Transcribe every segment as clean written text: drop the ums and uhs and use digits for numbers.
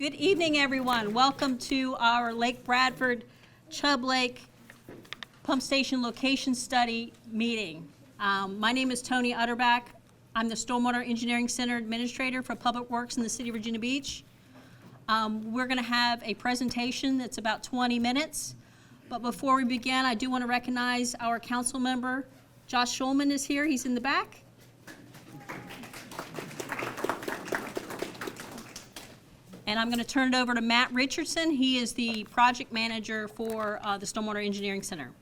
Good evening, everyone. Welcome to our Lake Bradford Chubb Lake Pump Station Location Study meeting. My name is Tony Utterback. I'm the Stormwater Engineering Center Administrator for Public Works in the City of Virginia Beach. We're going to have a presentation that's about 20 minutes. But before we begin, I do want to recognize our council member, Josh Schulman is here. He's in the back. And I'm going to turn it over to Matt Richardson. He is the project manager for the Stormwater Engineering Center.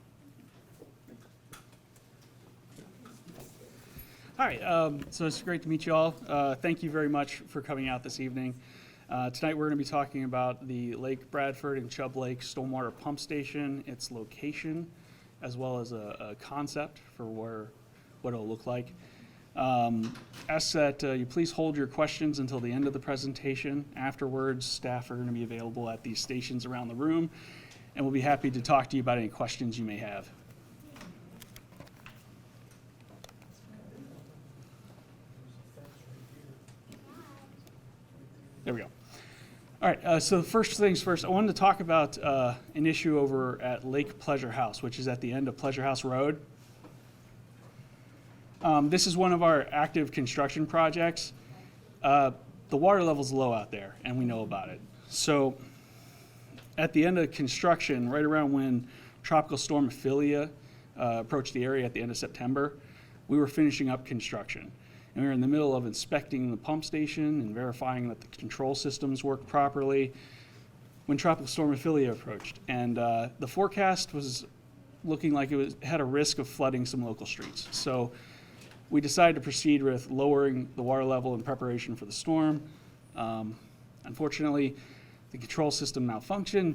Hi, so it's great to meet you all. Thank you very much for coming out this evening. Tonight we're going to be talking about the Lake Bradford and Chubb Lake Stormwater Pump Station, its location, as well as a concept for what it'll look like. Ask that you please hold your questions until the end of the presentation. Afterwards, staff are going to be available at these stations around the room, and we'll be happy to talk to you about any questions you may have. There we go. All right, so first things first, I wanted to talk about an issue over at Lake Pleasure House, which is at the end of Pleasure House Road. This is one of our active construction projects. The water level's low out there, and we know about it. So at the end of construction, right around when Tropical Storm Ophelia approached the area at the end of September, we were finishing up construction. And we were in the middle of inspecting the pump station and verifying that the control systems worked properly when Tropical Storm Ophelia approached. And the forecast was looking like it had a risk of flooding some local streets. So we decided to proceed with lowering the water level in preparation for the storm. Unfortunately, the control system malfunctioned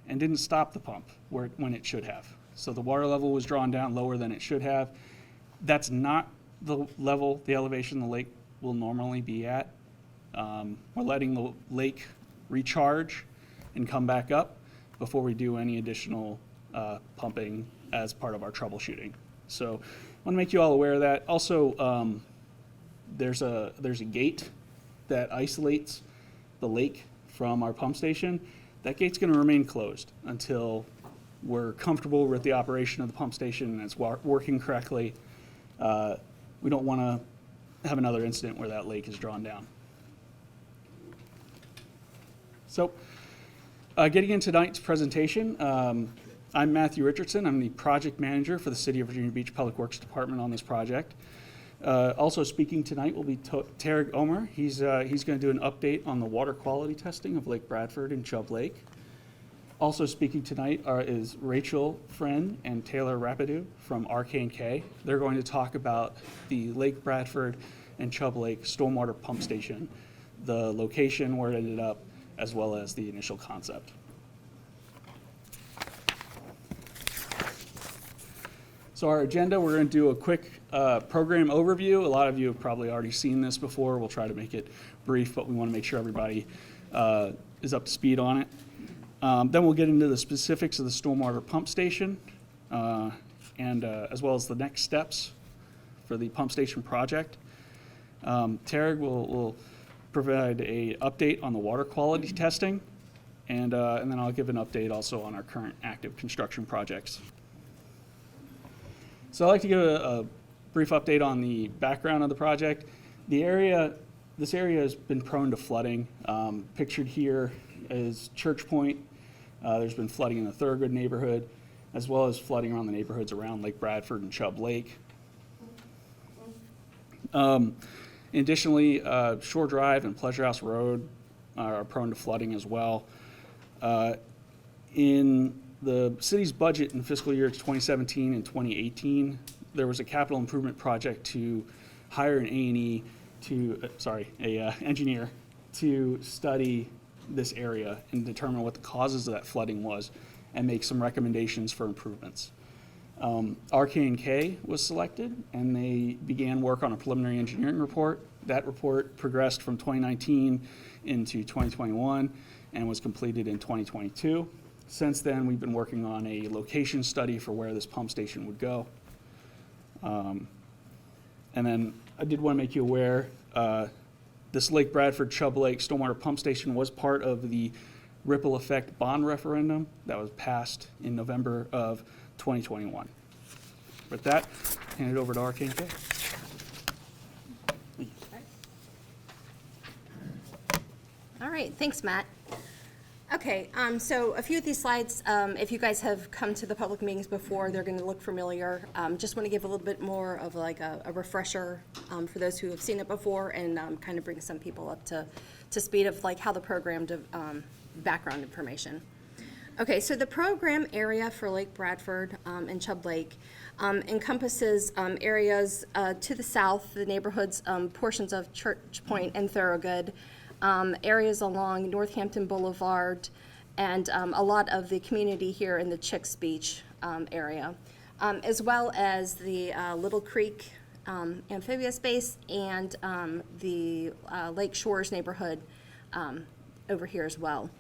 and didn't stop the pump when it should have. So the water level was drawn down lower than it should have. That's not the elevation the lake will normally be at. We're letting the lake recharge and come back up before we do any additional pumping as part of our troubleshooting. So I want to make you all aware of that. Also, there's a gate that isolates the lake from our pump station. That gate's going to remain closed until we're comfortable with the operation of the pump station and it's working correctly. We don't want to have another incident where that lake is drawn down. So, getting into tonight's presentation, I'm Matthew Richardson. I'm the project manager for the City of Virginia Beach Public Works Department on this project. Also speaking tonight will be Tarek Omer. He's going to do an update on the water quality testing of Lake Bradford and Chubb Lake. Also speaking tonight is Rachel Friend and Taylor Rapidu from RK&K. They're going to talk about the Lake Bradford and Chubb Lake Stormwater Pump Station, the location where it ended up, as well as the initial concept. So our agenda, we're going to do a quick program overview. A lot of you have probably already seen this before. We'll try to make it brief, but we want to make sure everybody is up to speed on it. Then we'll get into the specifics of the stormwater pump station, and as well as the next steps for the pump station project. Tarek will provide an update on the water quality testing, and then I'll give an update also on our current active construction projects. So I'd like to give a brief update on the background of the project. This area has been prone to flooding. Pictured here is Church Point. There's been flooding in the Thurgood neighborhood, as well as flooding around the neighborhoods around Lake Bradford and Chubb Lake. Additionally, Shore Drive and Pleasure House Road are prone to flooding as well. In the city's budget in fiscal year 2017 and 2018, there was a capital improvement project to hire an engineer to study this area and determine what the causes of that flooding was and make some recommendations for improvements. RK&K was selected, and they began work on a preliminary engineering report. That report progressed from 2019 into 2021 and was completed in 2022. Since then, we've been working on a location study for where this pump station would go. And then I did want to make you aware, This Lake Bradford Chubb Lake Stormwater Pump Station was part of the ripple effect bond referendum that was passed in November of 2021. With that, hand it over to Arcane K. All right, thanks, Matt. Okay, so a few of these slides, if you guys have come to the public meetings before, they're going to look familiar. Just want to give a little bit more of like a refresher for those who have seen it before, and kind of bring some people up to speed of like how the program background information. Okay, so the program area for Lake Bradford and Chubb Lake encompasses areas to the south, the neighborhoods, portions of Church Point and Thorogood, areas along Northampton Boulevard, and a lot of the community here in the Chicks Beach area, as well as the Little Creek amphibious base and the Lake Shores neighborhood over here as well.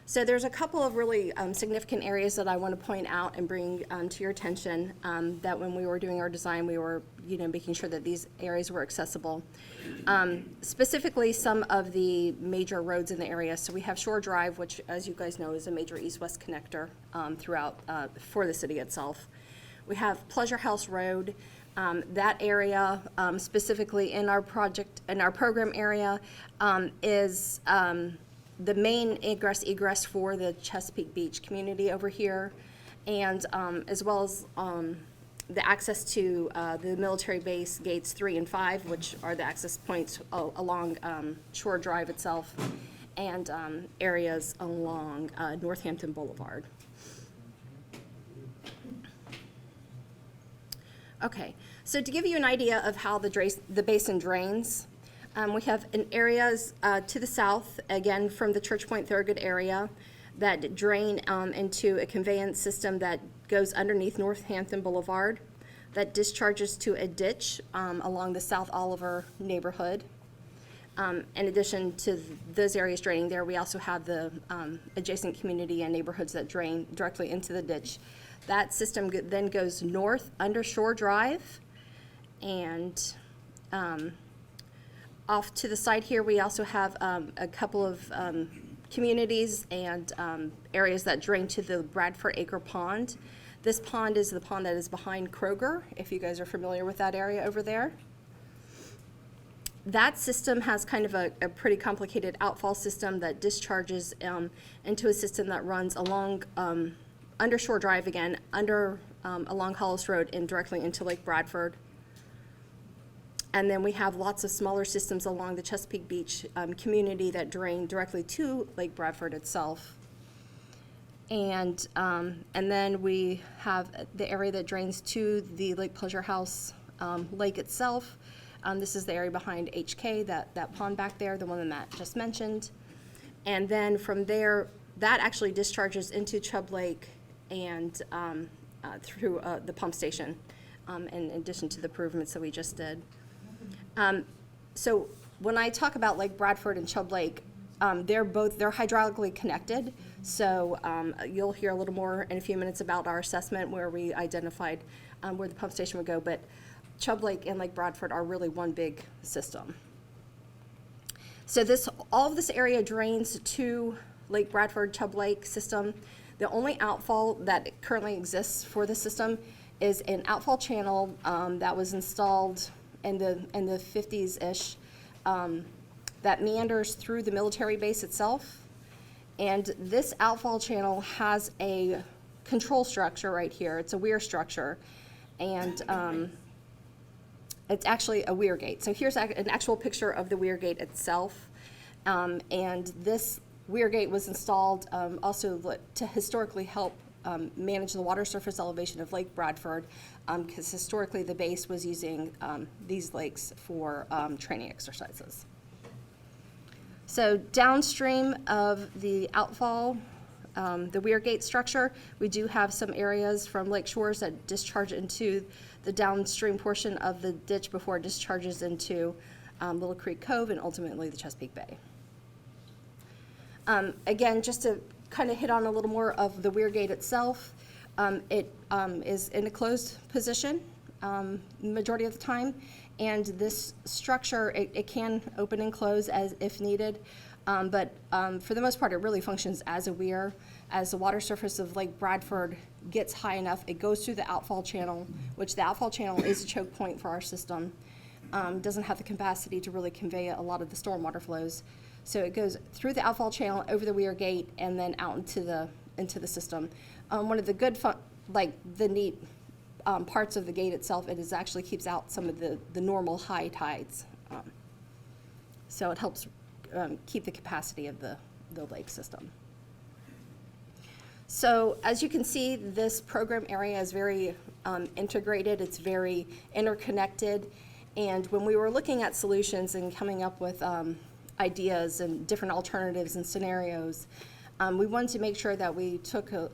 So there's a couple of really significant areas that I want to point out and bring to your attention, that when we were doing our design, we were making sure that these areas were accessible. Specifically, some of the major roads in the area. So we have Shore Drive, which, as you guys know, is a major east-west connector throughout for the city itself. We have Pleasure House Road. That area, specifically in our program area, is the main egress for the Chesapeake Beach community over here, and as well as the access to the military base gates 3 and 5, which are the access points along Shore Drive itself, and areas along Northampton Boulevard. Okay, so to give you an idea of how the basin drains, we have areas to the south, again from the Church Point Thorogood area, that drain into a conveyance system that goes underneath Northampton Boulevard, that discharges to a ditch along the South Oliver neighborhood. In addition to those areas draining there, we also have the adjacent community and neighborhoods that drain directly into the ditch. That system then goes north under Shore Drive, and off to the side here, we also have a couple of communities and areas that drain to the Bradford Acre Pond. This pond is the pond that is behind Kroger, if you guys are familiar with that area over there. That system has kind of a pretty complicated outfall system that discharges into a system that runs along under Shore Drive again, along Hollis Road and directly into Lake Bradford. And then we have lots of smaller systems along the Chesapeake Beach community that drain directly to Lake Bradford itself. And then we have the area that drains to the Lake Pleasure House lake itself. This is the area behind HK, that pond back there, the one that Matt just mentioned. And then from there, that actually discharges into Chubb Lake and through the pump station, in addition to the improvements that we just did. So when I talk about Lake Bradford and Chubb Lake, they're hydraulically connected. So you'll hear a little more in a few minutes about our assessment where we identified where the pump station would go. But Chubb Lake and Lake Bradford are really one big system. So all of this area drains to Lake Bradford, Chubb Lake system. The only outfall that currently exists for the system is an outfall channel that was installed in the 50s-ish, that meanders through the military base itself. And this outfall channel has a control structure right here. It's a weir structure, and it's actually a weir gate. So here's an actual picture of the weir gate itself. And this weir gate was installed also to historically help manage the water surface elevation of Lake Bradford, because historically the base was using these lakes for training exercises. So downstream of the outfall, the weir gate structure, we do have some areas from Lake Shores that discharge into the downstream portion of the ditch before it discharges into Little Creek Cove and ultimately the Chesapeake Bay. Again, just to kind of hit on a little more of the weir gate itself, it is in a closed position majority of the time, And this structure, it can open and close as if needed, but for the most part, it really functions as a weir. As the water surface of Lake Bradford gets high enough, it goes through the outfall channel, which the outfall channel is a choke point for our system. Doesn't have the capacity to really convey a lot of the stormwater flows. So it goes through the outfall channel, over the weir gate, and then out into the system. One of the good, the neat parts of the gate itself, it actually keeps out some of the normal high tides. So it helps keep the capacity of the lake system. So as you can see, this program area is very integrated, it's very interconnected, and when we were looking at solutions and coming up with ideas and different alternatives and scenarios, we wanted to make sure that we took a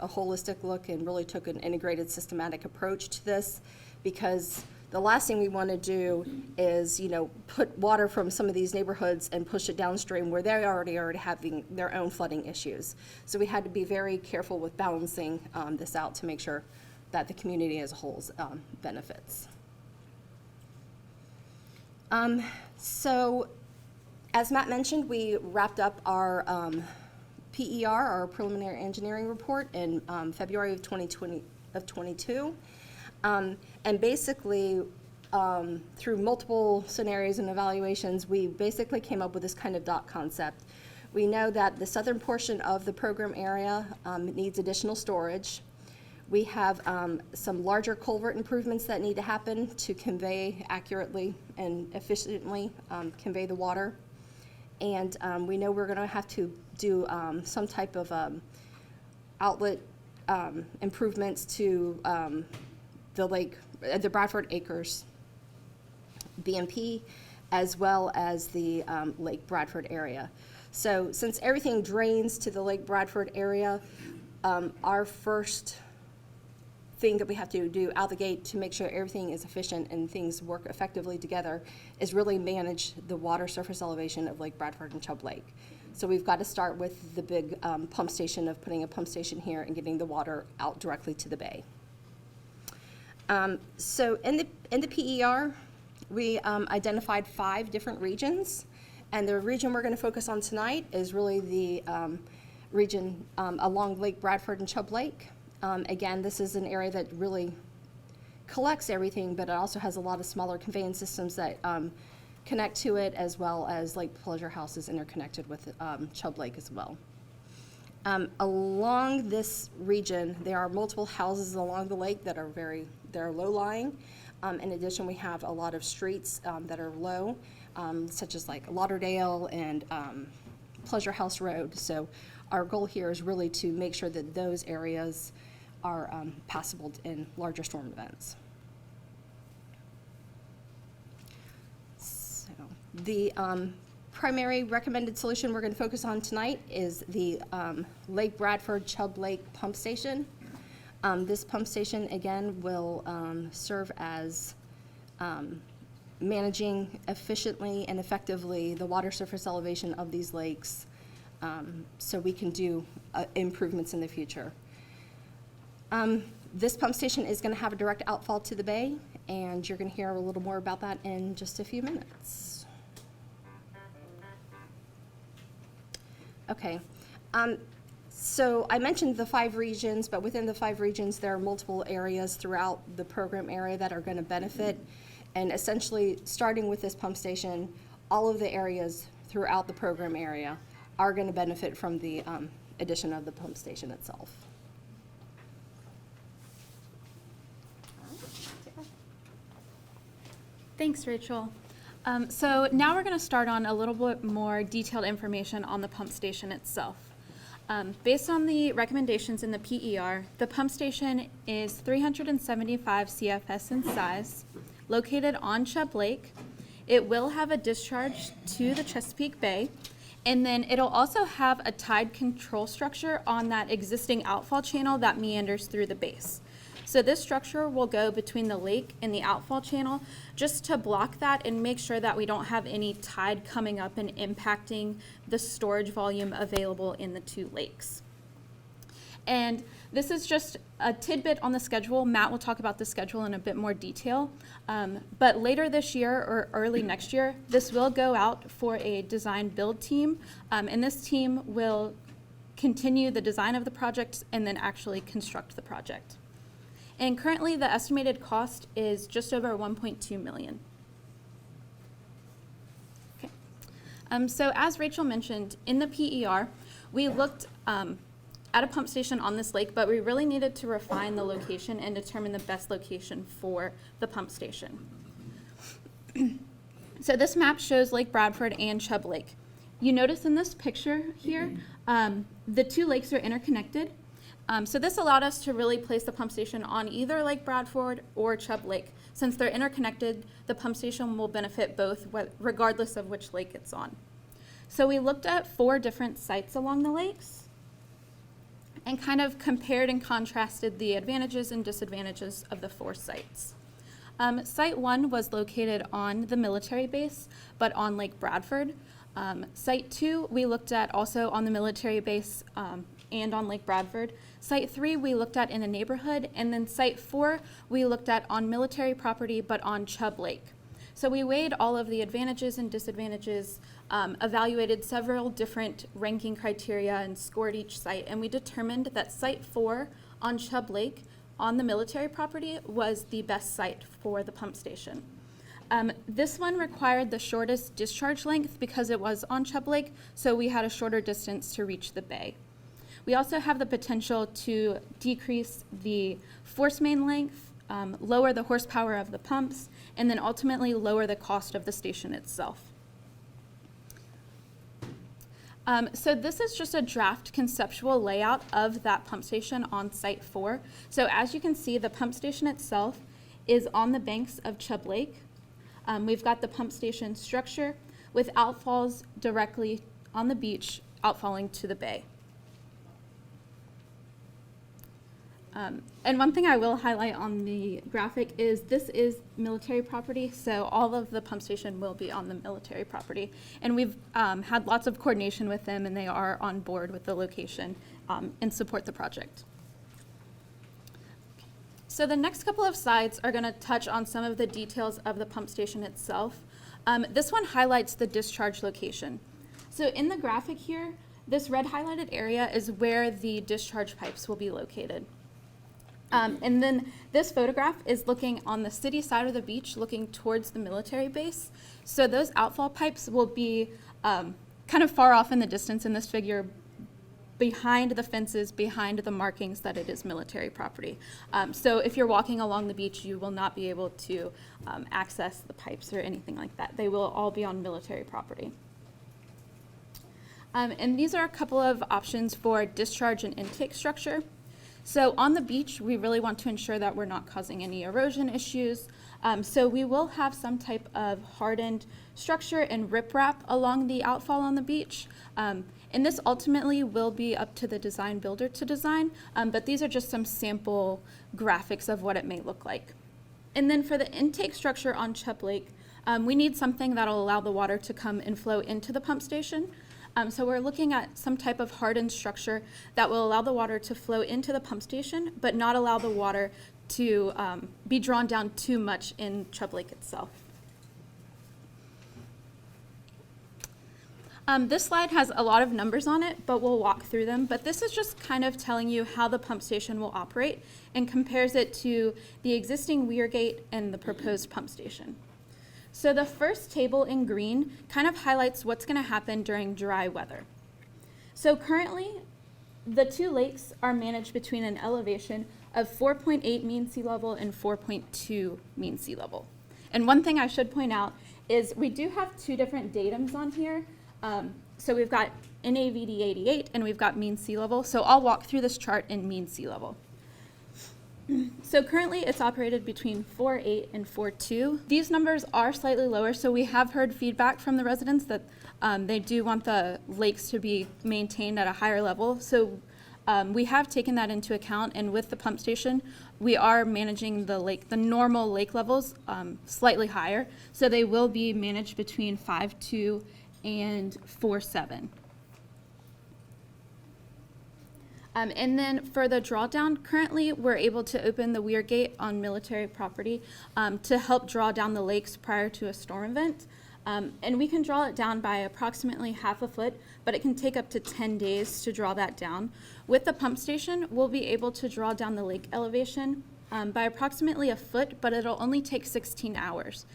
holistic look and really took an integrated, systematic approach to this, because the last thing we want to do is, put water from some of these neighborhoods and push it downstream where they're already having their own flooding issues. So we had to be very careful with balancing this out to make sure that the community as a whole benefits. So, as Matt mentioned, we wrapped up our PER, our preliminary engineering report, in February of 2022. And basically, through multiple scenarios and evaluations, we basically came up with this kind of dot concept. We know that the southern portion of the program area needs additional storage. We have some larger culvert improvements that need to happen to convey accurately and efficiently convey the water. And we know we're going to have to do some type of outlet improvements to the Bradford Acres BMP, as well as the Lake Bradford area. So since everything drains to the Lake Bradford area, our first thing that we have to do out the gate to make sure everything is efficient and things work effectively together is really manage the water surface elevation of Lake Bradford and Chubb Lake. So we've got to start with the big pump station of putting a pump station here and getting the water out directly to the bay. So in the PER, we identified 5 different regions, and the region we're going to focus on tonight is really the region along Lake Bradford and Chubb Lake. Again, this is an area that really collects everything, but it also has a lot of smaller conveyance systems that connect to it, as well as Lake Pleasure House is interconnected with Chubb Lake as well. Along this region, there are multiple houses along the lake that are low-lying. In addition, we have a lot of streets that are low, such as like Lauderdale and Pleasure House Road. So our goal here is really to make sure that those areas are passable in larger storm events. So the primary recommended solution we're going to focus on tonight is the Lake Bradford Chubb Lake pump station. This pump station, again, will serve as managing efficiently and effectively the water surface elevation of these lakes, so we can do improvements in the future. This pump station is going to have a direct outfall to the bay, and you're going to hear a little more about that in just a few minutes. Okay. So I mentioned the 5 regions, but within the 5 regions, there are multiple areas throughout the program area that are going to benefit. And essentially, starting with this pump station, all of the areas throughout the program area are going to benefit from the addition of the pump station itself. Thanks, Rachel. So now we're going to start on a little bit more detailed information on the pump station itself. Based on the recommendations in the PER, the pump station is 375 CFS in size, located on Chubb Lake. It will have a discharge to the Chesapeake Bay, and then it'll also have a tide control structure on that existing outfall channel that meanders through the base. So this structure will go between the lake and the outfall channel just to block that and make sure that we don't have any tide coming up and impacting the storage volume available in the 2 lakes. And this is just a tidbit on the schedule. Matt will talk about the schedule in a bit more detail. But later this year or early next year, this will go out for a design build team. And this team will continue the design of the project and then actually construct the project. And currently the estimated cost is just over 1.2 million. Okay. So as Rachel mentioned, in the PER, we looked at a pump station on this lake, but we really needed to refine the location and determine the best location for the pump station. So this map shows Lake Bradford and Chubb Lake. You notice in this picture here, the two lakes are interconnected. So this allowed us to really place the pump station on either Lake Bradford or Chubb Lake. Since they're interconnected, the pump station will benefit both regardless of which lake it's on. So we looked at 4 different sites along the lakes and kind of compared and contrasted the advantages and disadvantages of the 4 sites. Site 1 was located on the military base, but on Lake Bradford. Site 2 we looked at also on the military base and on Lake Bradford. Site 3 we looked at in a neighborhood, and then Site 4 we looked at on military property but on Chubb Lake. So we weighed all of the advantages and disadvantages, evaluated several different ranking criteria and scored each site, and we determined that Site 4 on Chubb Lake on the military property was the best site for the pump station. This one required the shortest discharge length because it was on Chubb Lake, so we had a shorter distance to reach the bay. We also have the potential to decrease the force main length, lower the horsepower of the pumps, and then ultimately lower the cost of the station itself. So this is just a draft conceptual layout of that pump station on Site 4. So as you can see, the pump station itself is on the banks of Chubb Lake. We've got the pump station structure with outfalls directly on the beach, outfalling to the bay. And one thing I will highlight on the graphic is this is military property, so all of the pump station will be on the military property. And we've had lots of coordination with them, and they are on board with the location and support the project. So the next couple of slides are going to touch on some of the details of the pump station itself. This one highlights the discharge location. So in the graphic here, this red highlighted area is where the discharge pipes will be located. And then this photograph is looking on the city side of the beach, looking towards the military base. So those outfall pipes will be kind of far off in the distance in this figure, behind the fences, behind the markings that it is military property. So if you're walking along the beach, you will not be able to access the pipes or anything like that. They will all be on military property. And these are a couple of options for discharge and intake structure. So on the beach, we really want to ensure that we're not causing any erosion issues. So we will have some type of hardened structure and riprap along the outfall on the beach. And this ultimately will be up to the design builder to design, but these are just some sample graphics of what it may look like. And then for the intake structure on Chubb Lake, we need something that'll allow the water to come and flow into the pump station. So we're looking at some type of hardened structure that will allow the water to flow into the pump station, but not allow the water to be drawn down too much in Chubb Lake itself. This slide has a lot of numbers on it, but we'll walk through them. But this is just kind of telling you how the pump station will operate and compares it to the existing weir gate and the proposed pump station. So the first table in green kind of highlights what's going to happen during dry weather. So currently, the two lakes are managed between an elevation of 4.8 mean sea level and 4.2 mean sea level. And one thing I should point out is we do have two different datums on here. So we've got NAVD 88 and we've got mean sea level. So I'll walk through this chart in mean sea level. So currently it's operated between 4.8 and 4.2. These numbers are slightly lower, so we have heard feedback from the residents that they do want the lakes to be maintained at a higher level. So we have taken that into account, and with the pump station, we are managing the lake, the normal lake levels slightly higher. So they will be managed between 5.2 and 4.7. And then for the drawdown, currently we're able to open the weir gate on military property to help draw down the lakes prior to a storm event. And we can draw it down by approximately 1/2 foot, but it can take up to 10 days to draw that down. With the pump station, we'll be able to draw down the lake elevation by approximately 1 foot, but it'll only take 16 hours.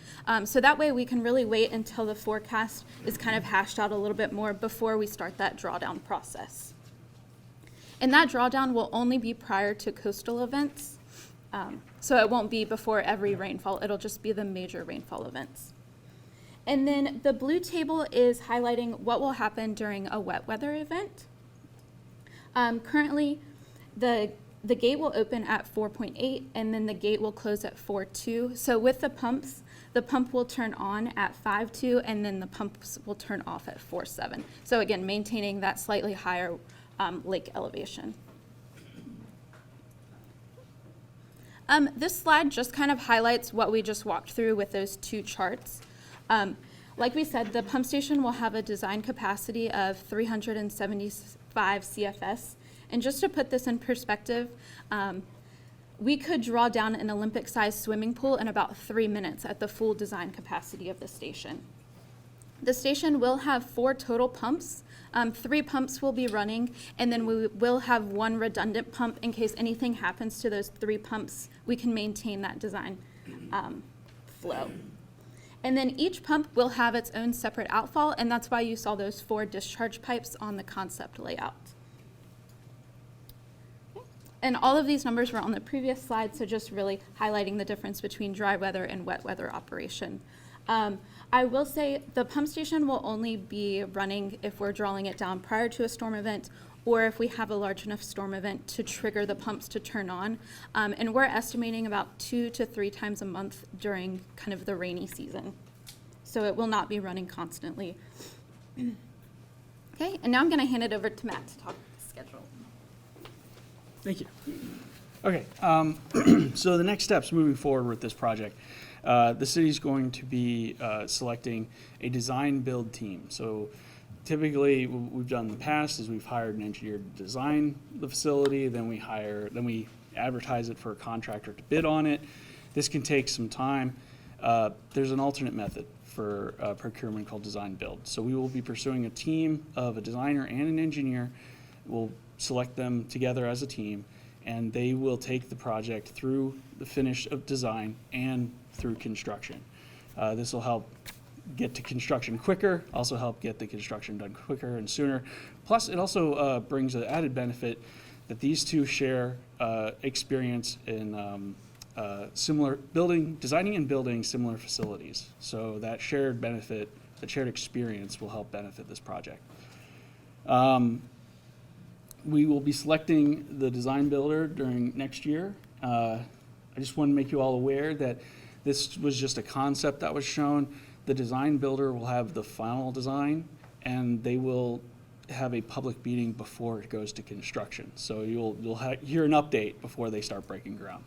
So that way we can really wait until the forecast is kind of hashed out a little bit more before we start that drawdown process. And that drawdown will only be prior to coastal events. So it won't be before every rainfall, it'll just be the major rainfall events. And then the blue table is highlighting what will happen during a wet weather event. Currently, the gate will open at 4.8 and then the gate will close at 4.2. So with the pumps, the pump will turn on at 5.2 and then the pumps will turn off at 4.7. So again, maintaining that slightly higher lake elevation. This slide just kind of highlights what we just walked through with those two charts. Like we said, the pump station will have a design capacity of 375 CFS. And just to put this in perspective, we could draw down an Olympic-sized swimming pool in about 3 minutes at the full design capacity of the station. The station will have 4 total pumps. 3 pumps will be running, and then we will have 1 redundant pump in case anything happens to those 3 pumps. We can maintain that design flow. And then each pump will have its own separate outfall, and that's why you saw those 4 discharge pipes on the concept layout. And all of these numbers were on the previous slide, so just really highlighting the difference between dry weather and wet weather operation. I will say the pump station will only be running if we're drawing it down prior to a storm event or if we have a large enough storm event to trigger the pumps to turn on. And we're estimating about 2 to 3 times a month during kind of the rainy season. So it will not be running constantly. Okay, and now I'm going to hand it over to Matt to talk about the schedule. Thank you. Okay, so the next steps moving forward with this project. The city's going to be selecting a design build team. So typically what we've done in the past is we've hired an engineer to design the facility, then we advertise it for a contractor to bid on it. This can take some time. There's an alternate method for procurement called design build. So we will be pursuing a team of a designer and an engineer. We'll select them together as a team, and they will take the project through the finish of design and through construction. This will help get to construction quicker, also help get the construction done quicker and sooner. Plus, it also brings an added benefit that these two share experience in similar designing and building similar facilities. So that shared benefit, that shared experience will help benefit this project. We will be selecting the design builder during next year. I just want to make you all aware that this was just a concept that was shown. The design builder will have the final design, and they will have a public meeting before it goes to construction. So you'll hear an update before they start breaking ground.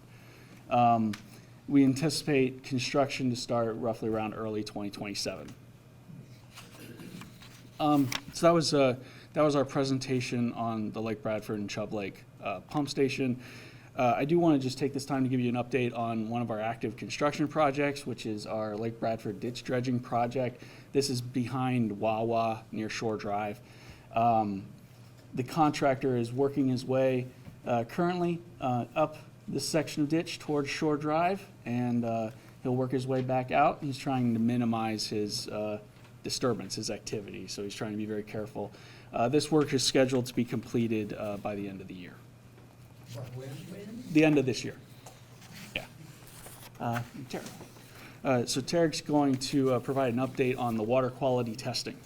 We anticipate construction to start roughly around early 2027. So that was our presentation on the Lake Bradford and Chubb Lake pump station. I do want to just take this time to give you an update on one of our active construction projects, which is our Lake Bradford ditch dredging project. This is behind Wawa near Shore Drive. The contractor is working his way currently up this section of ditch towards Shore Drive, and he'll work his way back out. He's trying to minimize his disturbance, his activity, so he's trying to be very careful. This work is scheduled to be completed by the end of the year. When? The end of this year. Yeah. Tarek. So Tarek's going to provide an update on the water quality testing.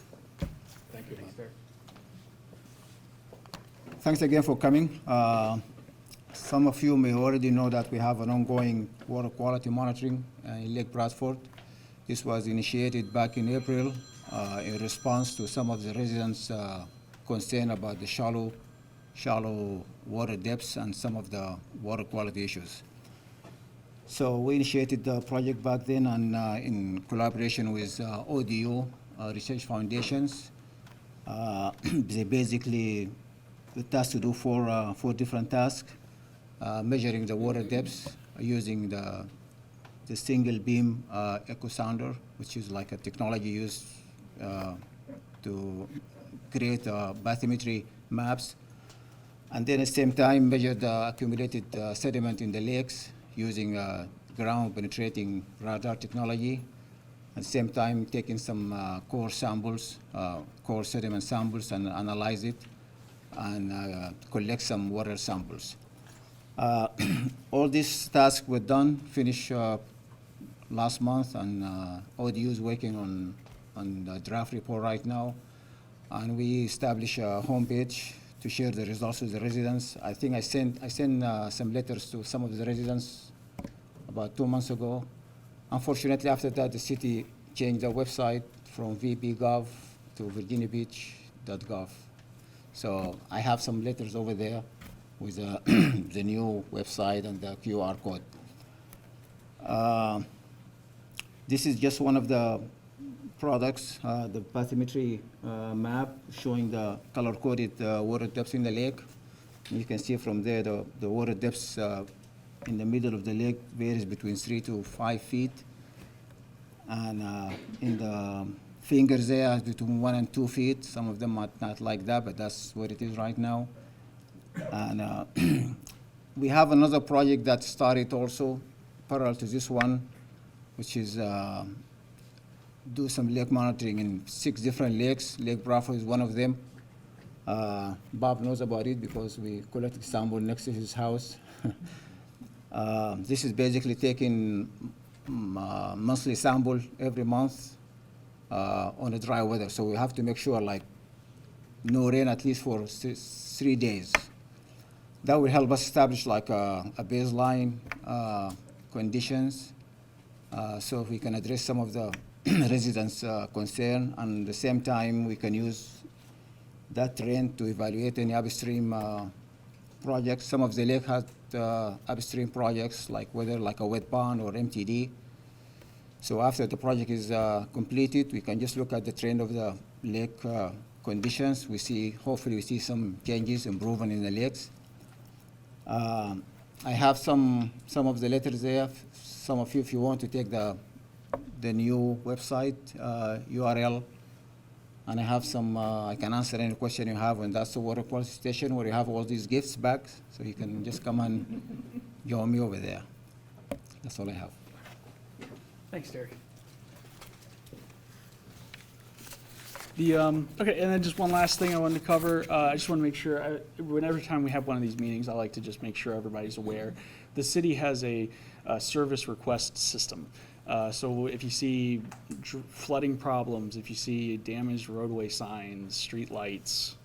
Thank you, Mr. Thanks again for coming. Some of you may already know that we have an ongoing water quality monitoring in Lake Bradford. This was initiated back in April in response to some of the residents' concern about the shallow water depths and some of the water quality issues. So we initiated the project back then and in collaboration with ODU, Research Foundations. They basically the task to do four different tasks. Measuring the water depths using the single beam echo sounder, which is like a technology used to create bathymetry maps. And then at the same time measure the accumulated sediment in the lakes using ground penetrating radar technology. At the same time taking some core samples, core sediment samples, and analyze it and collect some water samples. All these tasks were done, finished last month, and ODU is working on the draft report right now. And we established a homepage to share the results with the residents. I think I sent some letters to some of the residents about 2 months ago. Unfortunately, after that, the city changed the website from VB.gov to virginiabeach.gov. So I have some letters over there with the new website and the QR code. This is just one of the products, the bathymetry map showing the color-coded water depths in the lake. You can see from there the water depths in the middle of the lake varies between 3 to 5 feet. And in the fingers there, between 1 and 2 feet. Some of them are not like that, but that's what it is right now. And we have another project that started also parallel to this one, which is do some lake monitoring in 6 different lakes. Lake Bradford is one of them. Bob knows about it because we collected sample next to his house. This is basically taking monthly sample every month on the dry weather. So we have to make sure like no rain at least for 3 days. That will help us establish like a baseline conditions so we can address some of the residents' concern, and at the same time we can use that trend to evaluate any upstream projects. Some of the lake had upstream projects like whether like a wet pond or MTD. So after the project is completed, we can just look at the trend of the lake conditions. Hopefully we see some changes, improvement in the lakes. I have some of the letters there. Some of you, if you want to take the new website URL, and I have some, I can answer any question you have, and that's the water quality station where you have all these gifts back, so you can just come and join me over there. That's all I have. Thanks, Derek. Okay, and then just one last thing I wanted to cover. I just want to make sure, whenever time we have one of these meetings, I like to just make sure everybody's aware. The city has a service request system. So if you see flooding problems, if you see damaged roadway signs, street lights,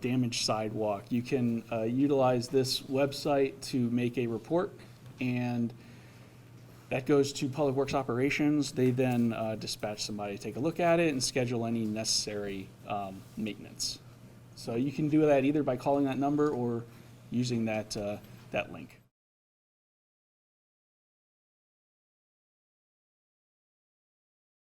damaged sidewalk, you can utilize this website to make a report, and that goes to Public Works Operations. They then dispatch somebody to take a look at it and schedule any necessary maintenance. So you can do that either by calling that number or using that link.